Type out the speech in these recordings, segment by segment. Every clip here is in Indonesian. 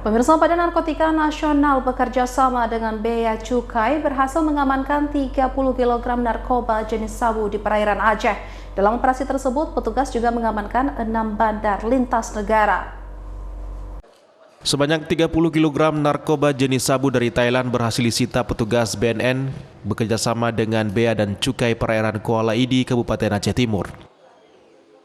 Pemirsa, Badan Narkotika Nasional bekerja sama dengan Bea Cukai berhasil mengamankan 30 kg narkoba jenis sabu di perairan Aceh. Dalam operasi tersebut, petugas juga mengamankan 6 bandar lintas negara. Sebanyak 30 kg narkoba jenis sabu dari Thailand berhasil disita petugas BNN bekerjasama dengan Bea dan Cukai perairan Kuala Idi, Kabupaten Aceh Timur.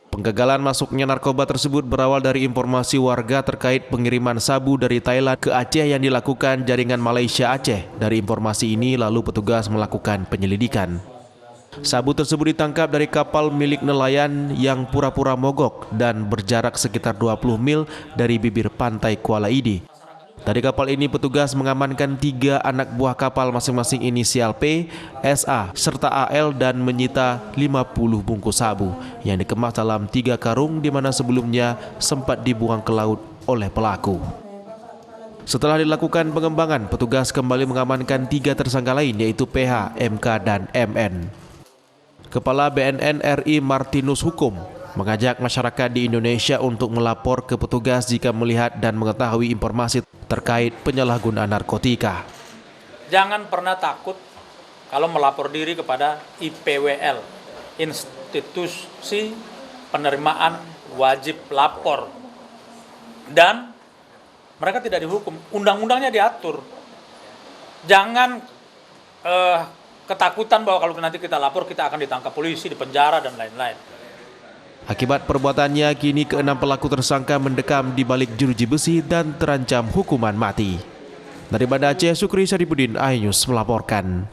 Penggagalan masuknya narkoba tersebut berawal dari informasi warga terkait pengiriman sabu dari Thailand ke Aceh yang dilakukan jaringan Malaysia Aceh. Dari informasi ini lalu petugas melakukan penyelidikan. Sabu tersebut ditangkap dari kapal milik nelayan yang pura-pura mogok dan berjarak sekitar 20 mil dari bibir pantai Kuala Idi. Dari kapal ini petugas mengamankan 3 anak buah kapal masing-masing inisial P, SA, serta AL dan menyita 50 bungkus sabu yang dikemas dalam 3 karung di mana sebelumnya sempat dibuang ke laut oleh pelaku. Setelah dilakukan pengembangan, petugas kembali mengamankan 3 tersangka lain yaitu PH, MK, dan MN. Kepala BNN RI Martinus Hukum mengajak masyarakat di Indonesia untuk melapor ke petugas jika melihat dan mengetahui informasi terkait penyalahgunaan narkotika. Jangan pernah takut kalau melapor diri kepada IPWL, Institusi Penerimaan Wajib Lapor. Dan mereka tidak dihukum, undang-undangnya diatur. Jangan ketakutan bahwa kalau nanti kita lapor kita akan ditangkap polisi, dipenjara dan lain-lain. Akibat perbuatannya, kini ke-6 pelaku tersangka mendekam di balik jeruji besi dan terancam hukuman mati. Dari Banda Aceh, Sukri Syarifudin, iNews melaporkan.